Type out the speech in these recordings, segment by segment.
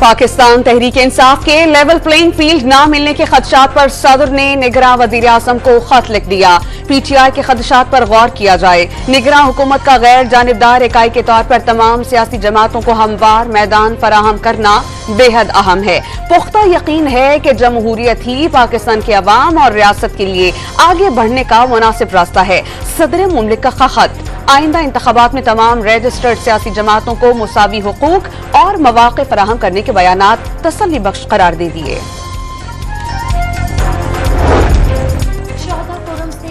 पाकिस्तान तहरीक इंसाफ के level playing field न मिलने के खदशात पर सदर ने निगरां वजीर आजम को खत लिख दिया। PTI के खदशात पर गौर किया जाए। निगरां हुकूमत का गैर जानिबदार इकाई के तौर पर तमाम सियासी जमातों को हमवार मैदान फराहम करना बेहद अहम है। पुख्ता यकीन है कि जमहूरियत ही पाकिस्तान के अवाम और रियासत के लिए आगे बढ़ने का मुनासिब रास्ता है। सदर मुमलिकत का खत आइंदा इंतखाबात में तमाम रजिस्टर्ड सियासी जमातों को मुसावी हुकूक और मौक़े फराहम करने के बयानात तसल्ली बख्श करार दे दिए।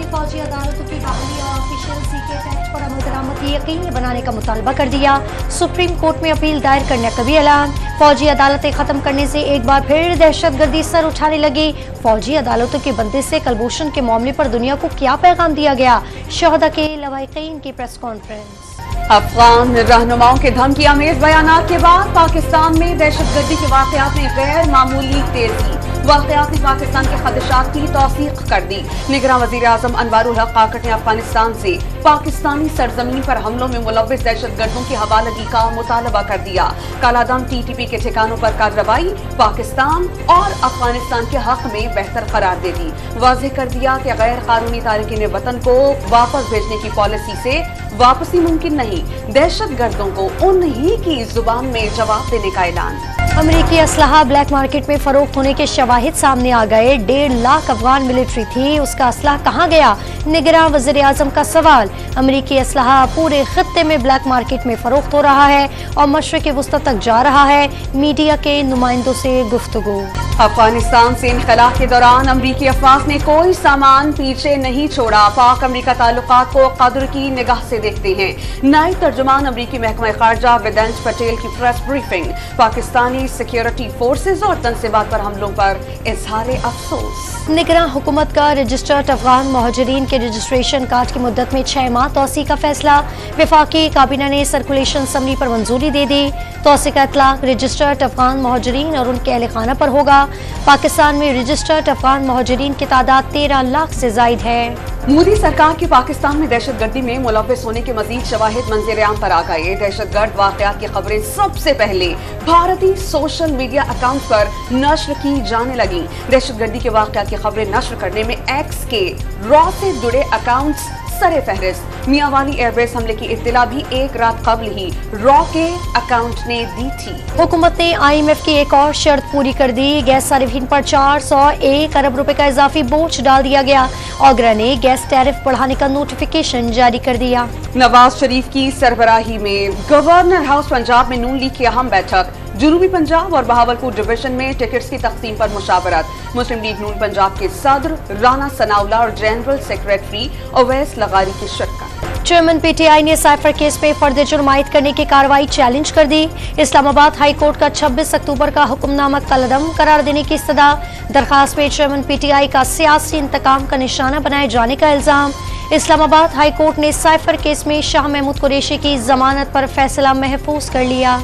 फौजी अदालतों की बहाली और ऑफिशियल सीक्रेट एक्ट पर अमल दरामदी यकीनी बनाने का मुतालबा कर दिया। सुप्रीम कोर्ट में अपील दायर करने का भी ऐलान। फौजी अदालतें खत्म करने से एक बार फिर दहशतगर्दी सर उठाने लगी। फौजी अदालतों की बंदिश से कलभूषण के मामले पर दुनिया को क्या पैगाम दिया गया? शोहदा के लवाहिकीन की प्रेस कॉन्फ्रेंस। अफगान रहनुमाओं के धमकी आमेज बयानात के बाद पाकिस्तान में दहशतगर्दी के वाक़यात में गैर मामूली तेजी। वाक़यात ने पाकिस्तान के खदशात की तौसीक कर दी। निगरां वज़ीर आज़म अनवारुल हक काकट ने अफगानिस्तान से पाकिस्तानी सरजमीन पर हमलों में मुलव्विस दहशतगर्दों की हवालगी का मुतालबा कर दिया। कालादम TTP के ठिकानों पर कार्रवाई पाकिस्तान और अफगानिस्तान के हक में बेहतर करार दे दी। वाज़ेह कर दिया कि गैर कानूनी तारिकीन वतन को वापस भेजने की पॉलिसी से वापसी मुमकिन नहीं। दहशतगर्दों को उन्हीं की जुबान में जवाब देने का ऐलान। अमरीकी असलहा ब्लैक मार्केट में फरोख्त होने के शवाहिद सामने आ गए। 1.5 लाख अफगान मिलिट्री थी, उसका असलहा कहाँ गया? निगरां वज़ीर आज़म का सवाल। अमरीकी असलहा पूरे खित्ते में ब्लैक मार्केट में फरोख्त हो रहा है और मशरिक़ वुस्ता तक जा रहा है। मीडिया के नुमाइंदों से गुफ्तगू। अफगानिस्तान से इनखला के दौरान अमरीकी अफवाज ने कोई सामान पीछे नहीं छोड़ा। पाक अमरीका ताल्लुकात को कदर की निगाह से देखते हैं। नायब तर्जुमान अमरीकी महकमा खारजा वेदांत पटेल की press briefing. Pakistani security forces और तनसीबात पर हमलों पर इजहार अफसोस। निगरां हुकूमत का रजिस्टर्ड अफगान मुहाजिरीन के रजिस्ट्रेशन कार्ड की मुद्दत में 6 माह तोसी का फैसला। वफाकी काबीना ने सर्कुलेशन असम्बली पर मंजूरी दे दी। तोसी का इतलाक रजिस्टर्ड अफगान मुहाजिरीन और उनके अहल खाना पर होगा। पाकिस्तान में रजिस्टर्ड अफगान मुहाजिरीन की तादाद 13 लाख से जायद है। मोदी सरकार के पाकिस्तान में दहशतगर्दी में मुलव्विस होने के मजीद शवाहिद मंजर-ए-आम पर आ गए। दहशतगर्द वाक़यात की खबरें सबसे पहले भारतीय सोशल मीडिया अकाउंट पर नश्र की जाने लगी। दहशतगर्दी के वाक़यात की खबरें नश्र करने में एक्स के रॉ से जुड़े अकाउंट्स सरे फहरिस्त। मियांवाली एयरबेस हमले की इत्तला भी एक रात कबल ही रॉ के अकाउंट ने दी थी। हुकूमत ने IMF की एक और शर्त पूरी कर दी। गैस सार्फिन पर 401 अरब रुपए का इजाफी बोझ डाल दिया गया। आगरा ने गैस टैरिफ बढ़ाने का नोटिफिकेशन जारी कर दिया। नवाज शरीफ की सरबराही में गवर्नर हाउस पंजाब में नून लीग की अहम बैठक। जनूबी पंजाब और बहावलपुर डिवीजन में टिकट्स की तकसीम पर मुशावरत। मुस्लिम लीग नून पंजाब के सदर राना सनाउल्लाह और जनरल सेक्रेटरी अवैस लगारी की शिरकत। चेयरमैन PTI ने साइफर केस में फर्द जुर्म आयद करने की कार्रवाई चैलेंज कर दी। इस्लामाबाद हाई कोर्ट का 26 अक्टूबर का हुक्मनामा कलअदम करार देने की इस्तदा। दरखास्त में चेयरमैन PTI का सियासी इंतकाम का निशाना बनाए जाने का इल्जाम। इस्लामाबाद हाई कोर्ट ने साइफर केस में शाह महमूद कुरैशी की जमानत पर फैसला महफूज कर लिया।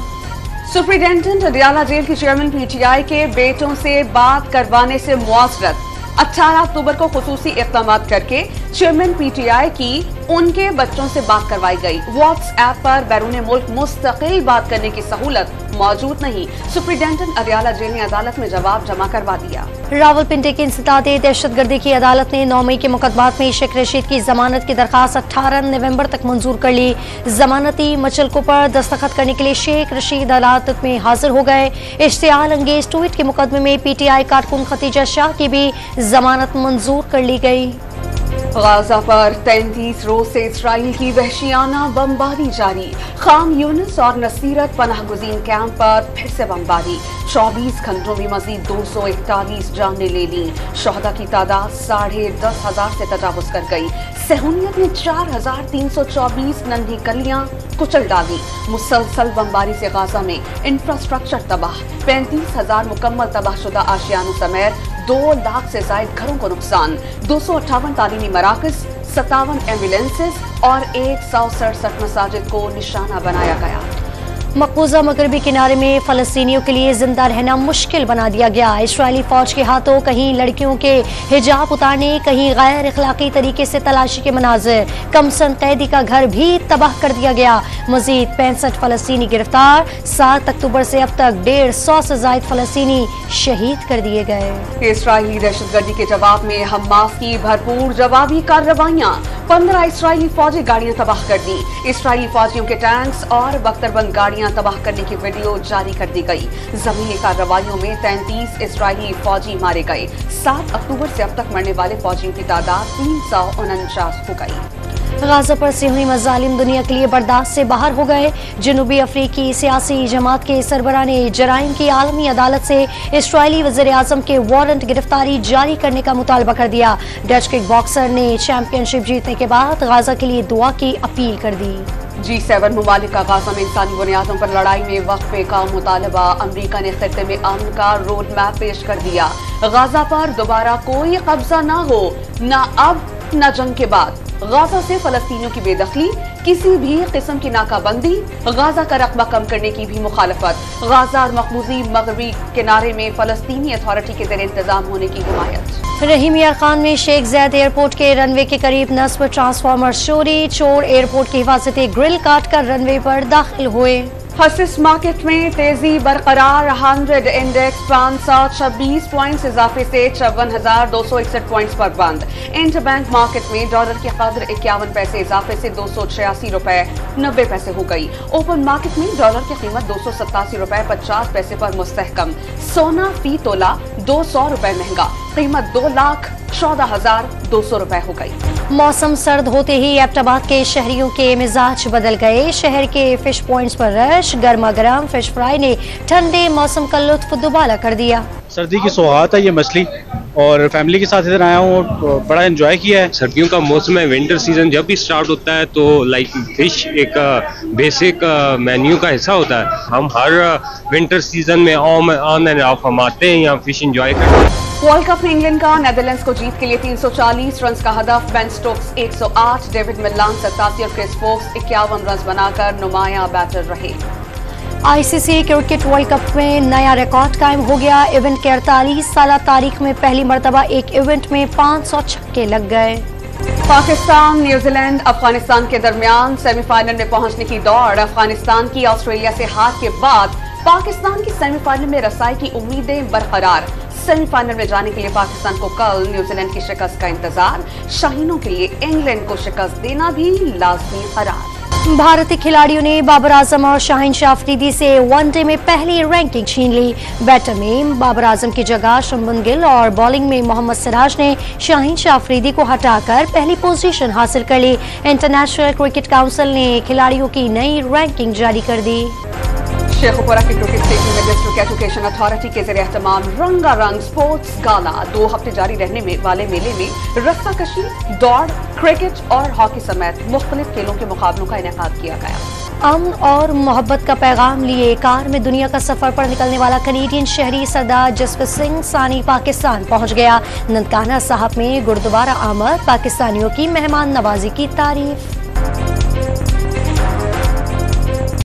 सुप्रिंटेंडेंट अडियाला जेल की चेयरमैन PTI के बेटों से बात करवाने से मुआसरत। 18 अक्टूबर को खुसूसी इक़दाम करके चेयरमैन PTI की उनके बच्चों से बात करवाई गई। व्हाट्सएप पर बैरून मुल्क मुस्तकिल बात करने की सहूलत मौजूद नहीं। सुप्रिंटेंडेंट अडियाला जेल ने अदालत में जवाब जमा करवा दिया। रावलपिंडी की इंसदादे दहशतगर्दी की अदालत ने 9 मई के मुकदमात में शेख रशीद की जमानत की दरखास्त 18 नवंबर तक मंजूर कर ली। जमानती मचलकों पर दस्तखत करने के लिए शेख रशीद अदालत में हाजिर हो गए। इश्तियाल अंगेज ट्वीट के मुकदमे में PTI कारकुन खतीजा शाह की भी जमानत मंजूर कर ली गई। गाजा पर 33 रोज से इसराइल की वहशियाना बमबारी जारी। खान यूनिस और नसीरत पनाहगुजीन कैंप पर फिर से बमबारी। 24 घंटों में मजीद 241 जानें ले ली। शहदा की तादाद 10,500 से तजावुज कर गई। सहूनियत ने 4,324 नन्ही कलियां कुचल डाली। मुसलसल बमबारी से गाजा में इंफ्रास्ट्रक्चर तबाह। 35,000 मुकम्मल तबाहशुदा आशियानों समेत 2 लाख से जायद घरों को नुकसान। 258 तालीमी मराकज, 57 एम्बुलेंसेज और 167 मसाजिद को निशाना बनाया गया। मकबूजा मगरबी किनारे में फ़लस्तीनियों के लिए जिंदा रहना मुश्किल बना दिया गया। इसराइली फौज के हाथों कहीं लड़कियों के हिजाब उतारने, कहीं गैर अखलाकी तरीके से तलाशी के मनाजिर। कमसन कैदी का घर भी तबाह कर दिया गया। मजीद 65 फ़लस्तीनी गिरफ्तार। 7 अक्टूबर से अब तक 150 से ज़ायद फ़लस्तीनी शहीद कर दिए गए। इसराइली दहशतगर्दी के जवाब में हमास की भरपूर जवाबी कार्रवाइयां। 15 इसराइली फौजी गाड़ियां तबाह कर दी। इसराइली फौजियों के टैंक्स और बख्तरबंद गाड़ियां तबाह करने की वीडियो जारी कर दी गई। जमीनी कार्रवाइयों में 33 इसराइली फौजी मारे गए। 7 अक्टूबर से अब तक मरने वाले फौजियों की तादाद 349 हो गई। गाजा पर सिहनी मजालिम दुनिया के लिए बर्दाश्त से बाहर हो गए। जनूबी अफ्रीकी सियासी जमात के सरबराह ने जराइम की आलमी अदालत से इसराइली वज़ीर आज़म के वारंट गिरफ्तारी जारी करने का मुतालबा कर दिया। डच किक बॉक्सर ने चैंपियनशिप जीतने के बाद गाजा के लिए दुआ की अपील कर दी। G7 मुमालिक का गाजा में इंसानी बुनियादों पर लड़ाई में वक्फे का मुतालबा। अमरीका ने खित्ते में अमन का रोड मैप पेश कर दिया। गाजा पर दोबारा कोई कब्जा न हो, न अब न जंग के बाद। गाजा से फलस्तीनियों की बेदखली, किसी भी किस्म की नाकाबंदी, गाजा का रकबा कम करने की भी मुखालफत। गाजा और मकबूजी मगरबी किनारे में फलस्तीनी अथॉरिटी के ज़ेर इंतजाम होने की हिमायत। रहीम यार खान में शेख ज़ैद एयरपोर्ट के रनवे के करीब नस्ब ट्रांसफार्मर चोरी। चोर एयरपोर्ट की हिफाजती ग्रिल काट कर रनवे पर दाखिल हुए। हसीस मार्केट में तेजी बरकरार। 100 इंडेक्स 526 पॉइंट्स इजाफे से 54,261 पॉइंट्स पर बंद। इंटरबैंक मार्केट में डॉलर की कदर 51 पैसे इजाफे से 286 रुपए 90 पैसे हो गई। ओपन मार्केट में डॉलर की कीमत 287 रुपए 50 पैसे पर मुस्तहकम। सोना फी तोला 200 रुपए महंगा, कीमत 2,14,200 रुपए हो गई। मौसम सर्द होते ही एबटाबाद के शहरियों के मिजाज बदल गए। शहर के फिश पॉइंट्स पर रश, गर्मा गर्म फिश फ्राई ने ठंडे मौसम का लुत्फ दुबाला कर दिया। सर्दी की सौगात है ये मछली, और फैमिली के साथ इधर आया हूँ और बड़ा एंजॉय किया है। सर्दियों का मौसम है, विंटर सीजन जब भी स्टार्ट होता है तो लाइक फिश एक बेसिक मेन्यू का हिस्सा होता है। हम हर विंटर सीजन में ऑन एंड ऑफ हम आते हैं यहाँ फिश एंजॉय करते हैं। वर्ल्ड कप में इंग्लैंड का नेदरलैंड्स को जीत के लिए 340 रन का हदफ। बेन स्टोक्स 108, डेविड मिलान 87 और क्रिस वोक्स 51 रन बनाकर नुमाया बैटर रहे। आईसीसी क्रिकेट वर्ल्ड कप में नया रिकॉर्ड कायम हो गया। इवेंट के 48 साल तारीख में पहली मरतबा एक इवेंट में 500 छक्के लग गए। पाकिस्तान, न्यूजीलैंड, अफगानिस्तान के दरमियान सेमीफाइनल में पहुंचने की दौड़। अफगानिस्तान की ऑस्ट्रेलिया से हार के बाद पाकिस्तान की सेमीफाइनल में रसाई की उम्मीदें बरकरार। सेमीफाइनल में जाने के लिए पाकिस्तान को कल न्यूजीलैंड की शिकस्त का इंतजार। शाहीनों के लिए इंग्लैंड को शिकस्त देना भी लाजमी करार। भारतीय खिलाड़ियों ने बाबर आजम और शाहीन शाह अफरीदी से वनडे में पहली रैंकिंग छीन ली। बैटर में बाबर आजम की जगह शुभमन गिल और बॉलिंग में मोहम्मद सिराज ने शाहीन शाह अफरीदी को हटाकर पहली पोजीशन हासिल कर ली। इंटरनेशनल क्रिकेट काउंसिल ने खिलाड़ियों की नई रैंकिंग जारी कर दी। शेखुपुरा के क्रिकेट स्टेडियम में डिस्ट्रिक्ट एजुकेशन अथॉरिटी के ज़रिए एहतमाम रंगारंग स्पोर्ट्स गाला। 2 हफ्ते जारी रहने वाले मेले में रस्साकशी, दौड़, क्रिकेट और हॉकी समेत मुख्तलिफ खेलों के मुकाबलों का इनेकाद किया गया। अमन और मोहब्बत का पैगाम लिए कार में दुनिया का सफर पर निकलने वाला कनेडियन शहरी सरदार जसप्रीत सिंह सानी पाकिस्तान पहुंच गया। ननकाना साहब में गुरुद्वारा आमद, पाकिस्तानियों की मेहमान नवाजी की तारीफ।